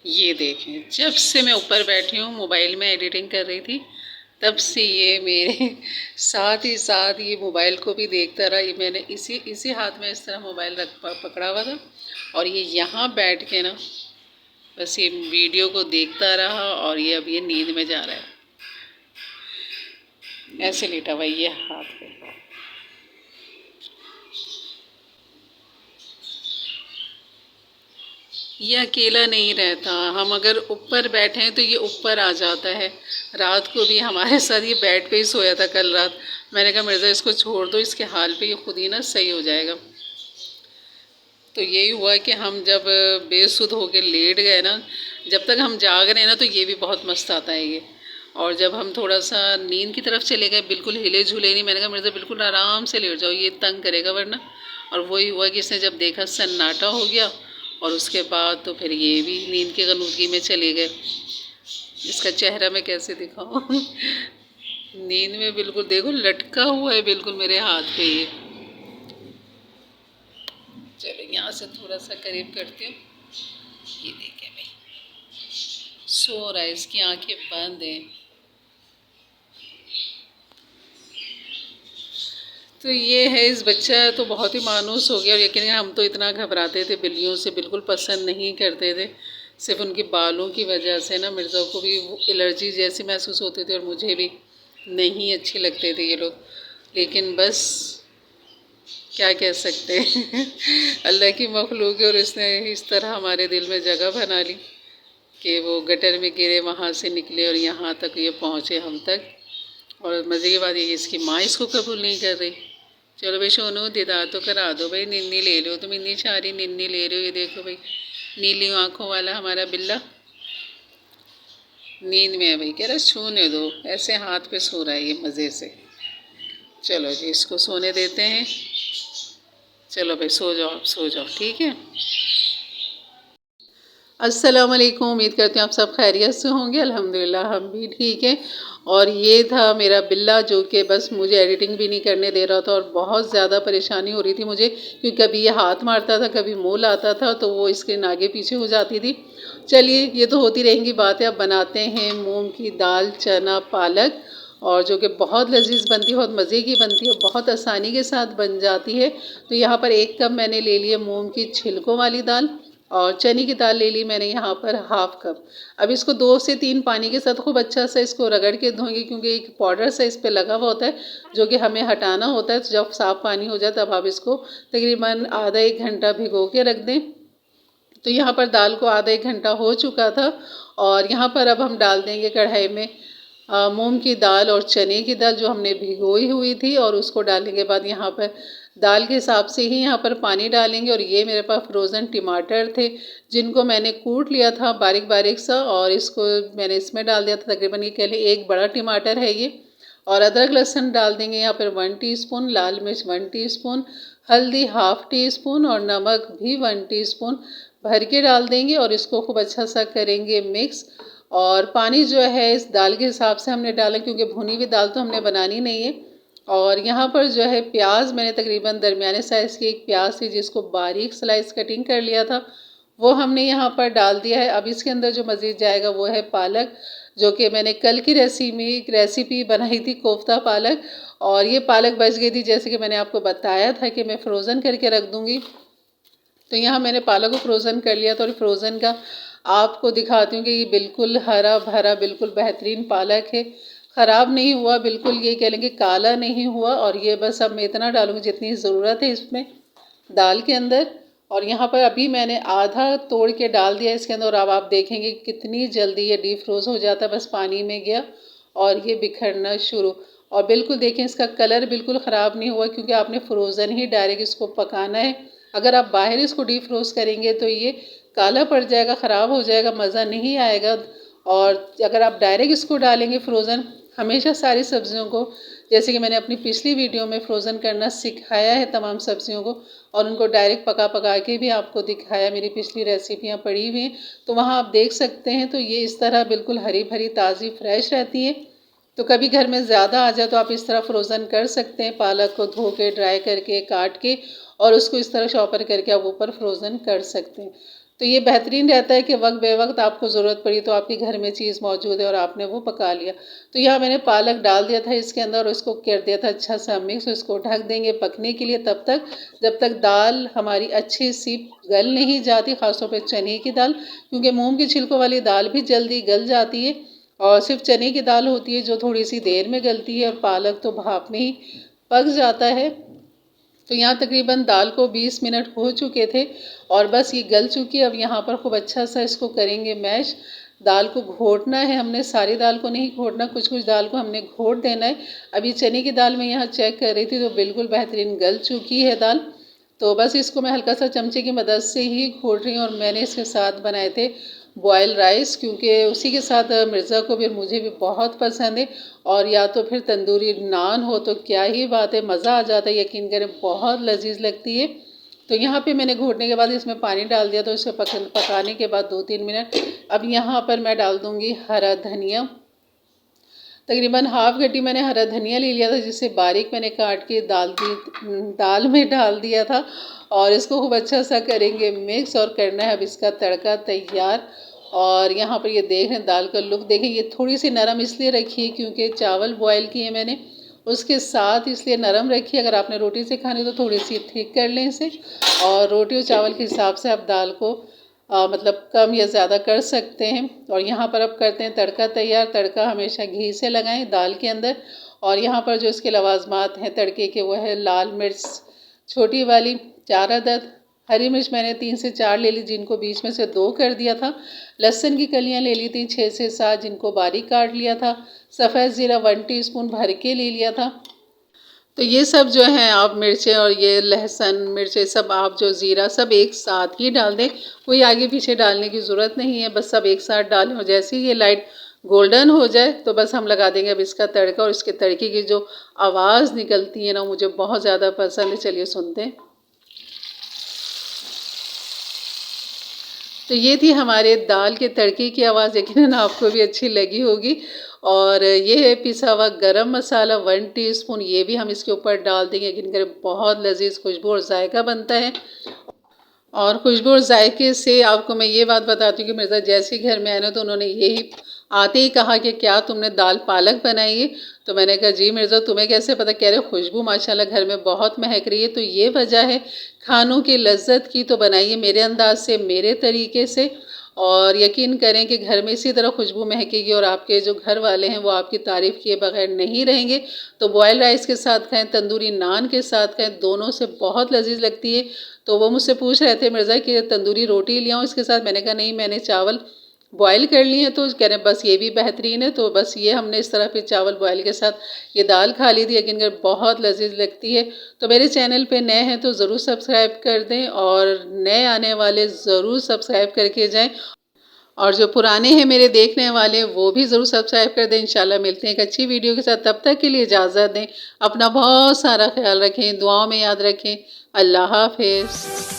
ये देखें, जब से मैं ऊपर बैठी हूँ मोबाइल में एडिटिंग कर रही थी, तब से ये मेरे साथ ही साथ ये मोबाइल को भी देखता रहा। ये मैंने इसी इसी हाथ में इस तरह मोबाइल पकड़ा हुआ था, और ये यहाँ बैठ के ना बस ये वीडियो को देखता रहा। और ये अब ये नींद में जा रहा है, ऐसे लेटा हुआ ये हाथ पे। ये अकेला नहीं रहता, हम अगर ऊपर बैठे हैं तो ये ऊपर आ जाता है। रात को भी हमारे साथ ये बेड पे ही सोया था कल रात। मैंने कहा मिर्ज़ा इसको छोड़ दो, इसके हाल पे ये खुद ही ना सही हो जाएगा। तो यही हुआ कि हम जब बेसुध होकर लेट गए ना, जब तक हम जाग रहे हैं ना तो ये भी बहुत मस्त आता है ये। और जब हम थोड़ा सा नींद की तरफ चले गए, बिल्कुल हिले झूले नहीं, मैंने कहा मिर्ज़ा बिल्कुल आराम से लेट जाओ, ये तंग करेगा वरना। और वही हुआ कि इसने जब देखा सन्नाटा हो गया, और उसके बाद तो फिर ये भी नींद की गनूदगी में चले गए। इसका चेहरा मैं कैसे दिखाऊं नींद में बिल्कुल देखो लटका हुआ है बिल्कुल मेरे हाथ पे ये। चलो यहाँ से थोड़ा सा करीब करती हूँ। ये देखें भाई, सो रहा है, इसकी आंखें बंद हैं। तो ये है, इस बच्चा तो बहुत ही मानूस हो गया। और यकीन हम तो इतना घबराते थे बिल्लियों से, बिल्कुल पसंद नहीं करते थे। सिर्फ उनके बालों की वजह से ना मिर्ज़ा को भी एलर्जी जैसी महसूस होती थी, और मुझे भी नहीं अच्छे लगते थे ये लोग। लेकिन बस क्या कह सकते हैं अल्लाह की मखलूक है, और इसने इस तरह हमारे दिल में जगह बना ली कि वो गटर में गिरे, वहाँ से निकले और यहाँ तक ये पहुँचे हम तक। और मज़े की बात ये, इसकी माँ इसको कबूल नहीं कर रही। चलो भाई सोनू दीदार तो करा दो भाई, निन्नी ले लो तुम, इतनी सारी निन्नी ले रहे हो। ये देखो भाई, नीली आँखों वाला हमारा बिल्ला नींद में है भाई, कह रहा सोने दो, ऐसे हाथ पे सो रहा है ये मज़े से। चलो जी इसको सोने देते हैं। चलो भाई सो जाओ, आप सो जाओ, ठीक है। अस्सलाम वालेकुम, उम्मीद करती हूँ आप सब खैरियत से होंगे। अल्हम्दुलिल्लाह हम भी ठीक हैं। और ये था मेरा बिल्ला जो कि बस मुझे एडिटिंग भी नहीं करने दे रहा था, और बहुत ज़्यादा परेशानी हो रही थी मुझे, क्योंकि कभी ये हाथ मारता था, कभी मुँह लाता था, तो वो स्क्रीन आगे पीछे हो जाती थी। चलिए ये तो होती रहेंगी बातें। अब बनाते हैं मूंग की दाल, चना, पालक, और जो कि बहुत लजीज बनती है, बहुत मज़े की बनती है, बहुत आसानी के साथ बन जाती है। तो यहाँ पर 1 कप मैंने ले लिया मूंग की छिलकों वाली दाल, और चने की दाल ले ली मैंने यहाँ पर 1/2 कप। अब इसको 2 से 3 पानी के साथ खूब अच्छा सा इसको रगड़ के धोएंगे, क्योंकि एक पाउडर सा इस पर लगा हुआ होता है जो कि हमें हटाना होता है। तो जब साफ़ पानी हो जाए तब आप इसको तकरीबन आधा 1 घंटा भिगो के रख दें। तो यहाँ पर दाल को आधा 1 घंटा हो चुका था, और यहाँ पर अब हम डाल देंगे कढ़ाई में मूंग की दाल और चने की दाल जो हमने भिगोई हुई थी, और उसको डालने के बाद यहाँ पर दाल के हिसाब से ही यहाँ पर पानी डालेंगे। और ये मेरे पास फ्रोज़न टमाटर थे जिनको मैंने कूट लिया था बारीक बारीक सा, और इसको मैंने इसमें डाल दिया था। तकरीबन ये कह लें 1 बड़ा टमाटर है ये। और अदरक लहसुन डाल देंगे यहाँ पर 1 टीस्पून, लाल मिर्च 1 टीस्पून, हल्दी 1/2 टीस्पून, और नमक भी 1 टीस्पून भर के डाल देंगे। और इसको खूब अच्छा सा करेंगे मिक्स। और पानी जो है इस दाल के हिसाब से हमने डाला, क्योंकि भुनी हुई दाल तो हमने बनानी नहीं है। और यहाँ पर जो है प्याज मैंने तकरीबन दरमियाने साइज़ की एक प्याज थी जिसको बारीक स्लाइस कटिंग कर लिया था, वो हमने यहाँ पर डाल दिया है। अब इसके अंदर जो मज़ीद जाएगा वो है पालक, जो कि मैंने कल की रेसिपी बनाई थी कोफ्ता पालक। और ये पालक बच गई थी, जैसे कि मैंने आपको बताया था कि मैं फ़्रोज़न करके रख दूँगी। तो यहाँ मैंने पालक को फ्रोज़न कर लिया था, और फ्रोज़न का आपको दिखाती हूँ कि ये बिल्कुल हरा भरा बिल्कुल बेहतरीन पालक है, ख़राब नहीं हुआ बिल्कुल, ये कह लेंगे काला नहीं हुआ। और ये बस अब मैं इतना डालूँगी जितनी ज़रूरत है इसमें दाल के अंदर। और यहाँ पर अभी मैंने आधा तोड़ के डाल दिया इसके अंदर, और अब आप देखेंगे कितनी जल्दी ये डीप फ्रोज़ हो जाता है, बस पानी में गया और ये बिखरना शुरू। और बिल्कुल देखें इसका कलर बिल्कुल ख़राब नहीं हुआ, क्योंकि आपने फ्रोज़न ही डायरेक्ट इसको पकाना है। अगर आप बाहर इसको डीप फ्रोज़ करेंगे तो ये काला पड़ जाएगा, ख़राब हो जाएगा, मज़ा नहीं आएगा। और अगर आप डायरेक्ट इसको डालेंगे फ्रोज़न, हमेशा सारी सब्जियों को, जैसे कि मैंने अपनी पिछली वीडियो में फ्रोज़न करना सिखाया है तमाम सब्जियों को, और उनको डायरेक्ट पका पका के भी आपको दिखाया, मेरी पिछली रेसिपियाँ पड़ी हुई हैं तो वहाँ आप देख सकते हैं। तो ये इस तरह बिल्कुल हरी भरी ताज़ी फ्रेश रहती है। तो कभी घर में ज़्यादा आ जाए तो आप इस तरह फ्रोज़न कर सकते हैं, पालक को धो के ड्राई करके काट के, और उसको इस तरह शॉपर करके आप ऊपर फ्रोज़न कर सकते हैं। तो ये बेहतरीन रहता है कि वक्त बे वक्त आपको ज़रूरत पड़ी तो आपके घर में चीज़ मौजूद है और आपने वो पका लिया। तो यहाँ मैंने पालक डाल दिया था इसके अंदर और इसको कर दिया था अच्छा सा मिक्स। इसको ढक देंगे पकने के लिए तब तक जब तक दाल हमारी अच्छी सी गल नहीं जाती, ख़ासतौर पे चने की दाल, क्योंकि मूंग की छिलकों वाली दाल भी जल्दी गल जाती है और सिर्फ चने की दाल होती है जो थोड़ी सी देर में गलती है, और पालक तो भाप में ही पक जाता है। तो यहाँ तकरीबन दाल को 20 मिनट हो चुके थे और बस ये गल चुकी है। अब यहाँ पर खूब अच्छा सा इसको करेंगे मैश। दाल को घोटना है हमने, सारी दाल को नहीं घोटना, कुछ कुछ दाल को हमने घोट देना है। अभी चने की दाल मैं यहाँ चेक कर रही थी तो बिल्कुल बेहतरीन गल चुकी है दाल। तो बस इसको मैं हल्का सा चमचे की मदद से ही घोट रही हूँ। और मैंने इसके साथ बनाए थे बॉयल राइस, क्योंकि उसी के साथ मिर्ज़ा को भी मुझे भी बहुत पसंद है। और या तो फिर तंदूरी नान हो तो क्या ही बात है, मज़ा आ जाता है, यकीन करें बहुत लजीज लगती है। तो यहाँ पे मैंने घोटने के बाद इसमें पानी डाल दिया, तो इसे पकाने के बाद 2-3 मिनट। अब यहाँ पर मैं डाल दूँगी हरा धनिया। तकरीबन हाफ गड्डी मैंने हरा धनिया ले लिया था जिसे बारीक मैंने काट के दाल में डाल दिया था। और इसको खूब अच्छा सा करेंगे मिक्स और करना है अब इसका तड़का तैयार। और यहाँ पर ये देख रहे हैं दाल का लुक देखें, ये थोड़ी सी नरम इसलिए रखी है क्योंकि चावल बॉयल किए मैंने उसके साथ, इसलिए नरम रखी है। अगर आपने रोटी से खानी तो थोड़ी सी ठीक कर लें इसे, और रोटी और चावल के हिसाब से आप दाल को मतलब कम या ज़्यादा कर सकते हैं। और यहाँ पर अब करते हैं तड़का तैयार। तड़का हमेशा घी से लगाएं दाल के अंदर। और यहाँ पर जो इसके लवाजमात हैं तड़के के, वो है लाल मिर्च छोटी वाली 4 अदद, हरी मिर्च मैंने 3 से 4 ले ली जिनको बीच में से 2 कर दिया था, लहसुन की कलियाँ ले ली थी 6 से 7 जिनको बारीक काट लिया था, सफ़ेद ज़ीरा 1 टीस्पून भर के ले लिया था। तो ये सब जो है आप मिर्चें और ये लहसुन मिर्चें सब आप जो ज़ीरा सब एक साथ ही डाल दें, कोई आगे पीछे डालने की ज़रूरत नहीं है, बस सब एक साथ डालें। और जैसे ही ये लाइट गोल्डन हो जाए तो बस हम लगा देंगे अब इसका तड़का। और इसके तड़के की जो आवाज़ निकलती है ना, मुझे बहुत ज़्यादा पसंद है। चलिए सुनते हैं। तो ये थी हमारे दाल के तड़के की आवाज़, यकीनन आपको भी अच्छी लगी होगी। और ये है पिसा हुआ गरम मसाला 1 टीस्पून, ये भी हम इसके ऊपर डाल देंगे, यकीन करें बहुत लजीज खुशबू और जायका बनता है। और खुशबू और जायके से आपको मैं ये बात बताती हूँ कि मिर्ज़ा जैसे घर में आए ना तो उन्होंने यही आते ही कहा कि क्या तुमने दाल पालक बनाई है। तो मैंने कहा जी मिर्ज़ा तुम्हें कैसे पता, कह रहे खुशबू माशाल्लाह घर में बहुत महक रही है। तो ये वजह है खानों की लज्जत की, तो बनाइए मेरे अंदाज से मेरे तरीके से, और यकीन करें कि घर में इसी तरह खुशबू महकेगी और आपके जो घर वाले हैं वो आपकी तारीफ़ किए बगैर नहीं रहेंगे। तो बॉयल राइस के साथ खाएं, तंदूरी नान के साथ खाएं, दोनों से बहुत लजीज लगती है। तो वो मुझसे पूछ रहे थे मिर्ज़ा कि तंदूरी रोटी ले आऊँ इसके साथ, मैंने कहा नहीं मैंने चावल बॉयल कर लिए हैं। तो कह रहे बस ये भी बेहतरीन है। तो बस ये हमने इस तरह फिर चावल बॉयल के साथ ये दाल खा ली थी, लेकिन बहुत लजीज लगती है। तो मेरे चैनल पे नए हैं तो ज़रूर सब्सक्राइब कर दें और नए आने वाले ज़रूर सब्सक्राइब करके जाएं, और जो पुराने हैं मेरे देखने वाले वो भी ज़रूर सब्सक्राइब कर दें। इंशाल्लाह मिलते हैं एक अच्छी वीडियो के साथ, तब तक के लिए इजाज़त दें। अपना बहुत सारा ख्याल रखें, दुआओं में याद रखें। अल्लाह हाफ़िज़।